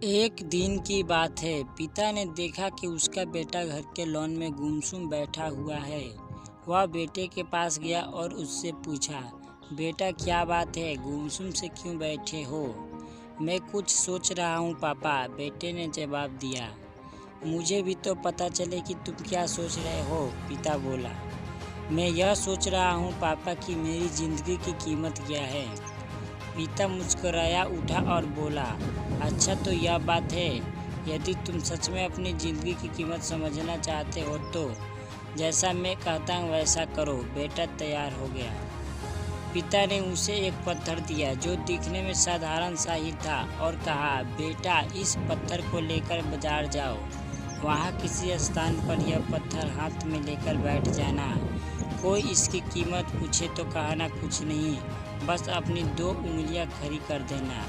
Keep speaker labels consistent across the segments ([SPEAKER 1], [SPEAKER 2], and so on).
[SPEAKER 1] एक दिन की बात है। पिता ने देखा कि उसका बेटा घर के लॉन में गुमसुम बैठा हुआ है। वह बेटे के पास गया और उससे पूछा, बेटा क्या बात है, गुमसुम से क्यों बैठे हो? मैं कुछ सोच रहा हूँ पापा, बेटे ने जवाब दिया। मुझे भी तो पता चले कि तुम क्या सोच रहे हो, पिता बोला। मैं यह सोच रहा हूँ पापा कि मेरी ज़िंदगी की कीमत क्या है। पिता मुस्कुराया उठा और बोला, अच्छा तो यह बात है। यदि तुम सच में अपनी ज़िंदगी की कीमत समझना चाहते हो तो जैसा मैं कहता हूँ वैसा करो। बेटा तैयार हो गया। पिता ने उसे एक पत्थर दिया जो दिखने में साधारण सा ही था और कहा, बेटा इस पत्थर को लेकर बाजार जाओ। वहाँ किसी स्थान पर यह पत्थर हाथ में लेकर बैठ जाना। कोई इसकी कीमत पूछे तो कहना कुछ नहीं, बस अपनी 2 उंगलियां खड़ी कर देना।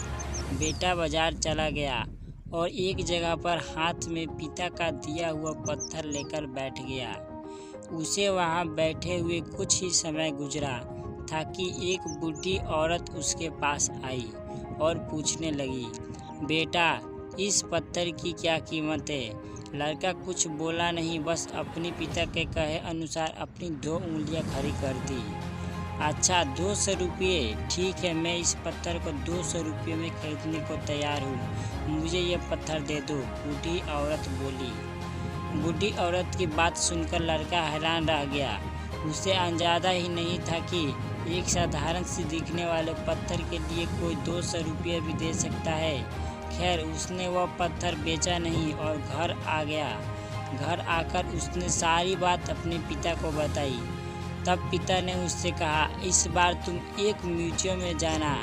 [SPEAKER 1] बेटा बाजार चला गया और एक जगह पर हाथ में पिता का दिया हुआ पत्थर लेकर बैठ गया। उसे वहाँ बैठे हुए कुछ ही समय गुजरा था कि एक बूढ़ी औरत उसके पास आई और पूछने लगी, बेटा इस पत्थर की क्या कीमत है? लड़का कुछ बोला नहीं, बस अपने पिता के कहे अनुसार अपनी 2 उंगलियां खड़ी कर दी। अच्छा 200 रुपये, ठीक है, मैं इस पत्थर को 200 रुपये में खरीदने को तैयार हूँ। मुझे ये पत्थर दे दो, बूढ़ी औरत बोली। बूढ़ी औरत की बात सुनकर लड़का हैरान रह गया। उसे अंदाजा ही नहीं था कि एक साधारण सी दिखने वाले पत्थर के लिए कोई 200 रुपये भी दे सकता है। खैर उसने वह पत्थर बेचा नहीं और घर आ गया। घर आकर उसने सारी बात अपने पिता को बताई। तब पिता ने उससे कहा, इस बार तुम एक म्यूजियम में जाना,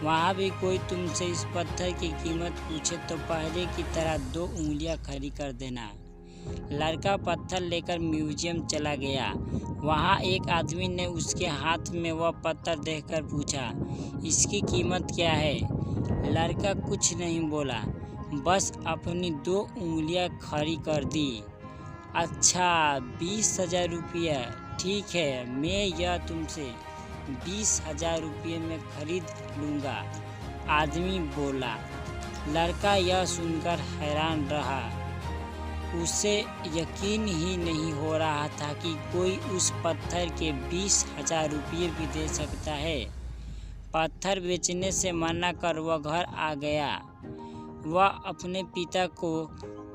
[SPEAKER 1] वहाँ भी कोई तुमसे इस पत्थर की कीमत पूछे तो पहले की तरह 2 उंगलियां खड़ी कर देना। लड़का पत्थर लेकर म्यूजियम चला गया। वहाँ एक आदमी ने उसके हाथ में वह पत्थर देखकर पूछा, इसकी कीमत क्या है? लड़का कुछ नहीं बोला, बस अपनी 2 उंगलियां खड़ी कर दी। अच्छा 20,000 रुपया, ठीक है, मैं यह तुमसे 20,000 रुपये में खरीद लूँगा, आदमी बोला। लड़का यह सुनकर हैरान रहा। उसे यकीन ही नहीं हो रहा था कि कोई उस पत्थर के 20,000 रुपये भी दे सकता है। पत्थर बेचने से मना कर वह घर आ गया। वह अपने पिता को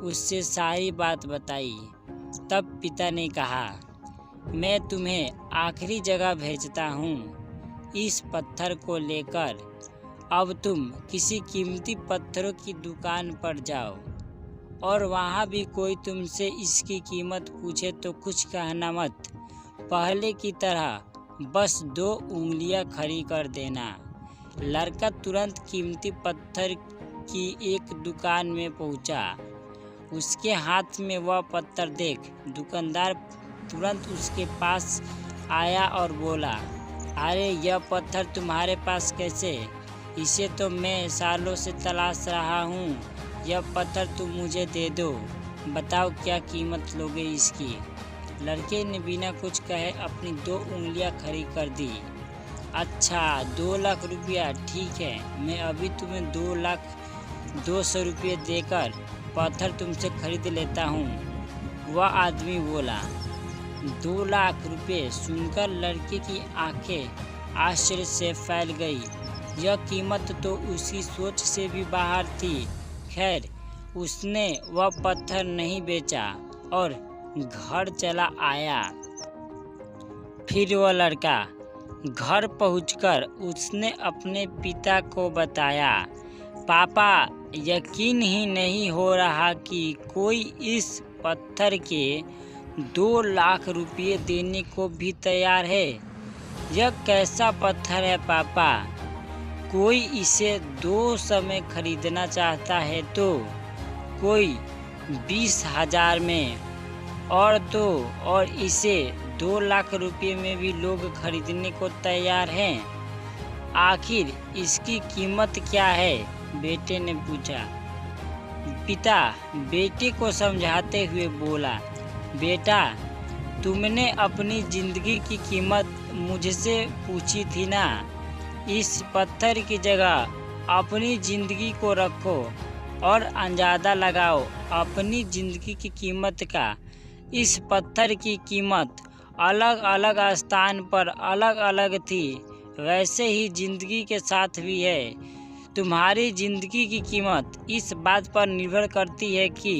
[SPEAKER 1] उससे सारी बात बताई। तब पिता ने कहा, मैं तुम्हें आखिरी जगह भेजता हूँ, इस पत्थर को लेकर अब तुम किसी कीमती पत्थरों की दुकान पर जाओ और वहाँ भी कोई तुमसे इसकी कीमत पूछे तो कुछ कहना मत, पहले की तरह बस 2 उंगलियां खड़ी कर देना। लड़का तुरंत कीमती पत्थर की एक दुकान में पहुँचा। उसके हाथ में वह पत्थर देख दुकानदार तुरंत उसके पास आया और बोला, अरे यह पत्थर तुम्हारे पास कैसे? इसे तो मैं सालों से तलाश रहा हूँ। यह पत्थर तुम मुझे दे दो, बताओ क्या कीमत लोगे इसकी? लड़के ने बिना कुछ कहे अपनी 2 उंगलियां खड़ी कर दी। अच्छा 2 लाख रुपया, ठीक है, मैं अभी तुम्हें 2,02,00,000 रुपये देकर पत्थर तुमसे खरीद लेता हूँ, वह आदमी बोला। 2 लाख रुपये सुनकर लड़के की आंखें आश्चर्य से फैल गई। यह कीमत तो उसकी सोच से भी बाहर थी। खैर उसने वह पत्थर नहीं बेचा और घर चला आया। फिर वह लड़का घर पहुंचकर उसने अपने पिता को बताया, पापा यकीन ही नहीं हो रहा कि कोई इस पत्थर के 2 लाख रुपये देने को भी तैयार है। यह कैसा पत्थर है पापा? कोई इसे 200 में खरीदना चाहता है तो कोई 20,000 में और इसे 2 लाख रुपये में भी लोग खरीदने को तैयार हैं। आखिर इसकी कीमत क्या है? बेटे ने पूछा। पिता बेटे को समझाते हुए बोला, बेटा तुमने अपनी ज़िंदगी की कीमत मुझसे पूछी थी ना, इस पत्थर की जगह अपनी ज़िंदगी को रखो और अंदाज़ा लगाओ अपनी ज़िंदगी की कीमत का। इस पत्थर की कीमत अलग अलग स्थान पर अलग अलग थी, वैसे ही ज़िंदगी के साथ भी है। तुम्हारी ज़िंदगी की कीमत इस बात पर निर्भर करती है कि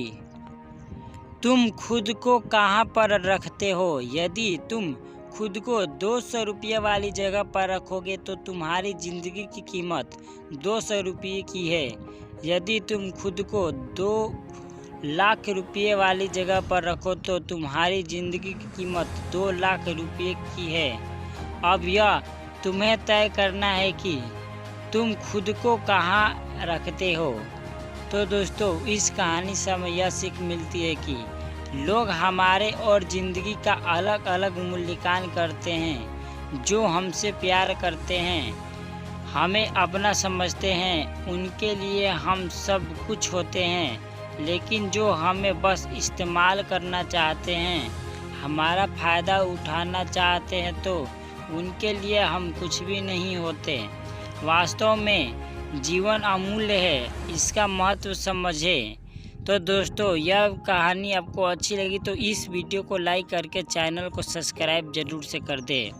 [SPEAKER 1] तुम खुद को कहाँ पर रखते हो। यदि तुम खुद को 200 रुपये वाली जगह पर रखोगे तो तुम्हारी ज़िंदगी की कीमत 200 रुपये की है। यदि तुम खुद को 2 लाख रुपये वाली जगह पर रखो तो तुम्हारी ज़िंदगी की कीमत 2 लाख रुपये की है। अब यह तुम्हें तय करना है कि तुम खुद को कहाँ रखते हो। तो दोस्तों, इस कहानी से हमें यह सीख मिलती है कि लोग हमारे और ज़िंदगी का अलग अलग मूल्यांकन करते हैं। जो हमसे प्यार करते हैं, हमें अपना समझते हैं, उनके लिए हम सब कुछ होते हैं। लेकिन जो हमें बस इस्तेमाल करना चाहते हैं, हमारा फ़ायदा उठाना चाहते हैं, तो उनके लिए हम कुछ भी नहीं होते। वास्तव में जीवन अमूल्य है, इसका महत्व समझें। तो दोस्तों, यह कहानी आपको अच्छी लगी तो इस वीडियो को लाइक करके चैनल को सब्सक्राइब ज़रूर से कर दें।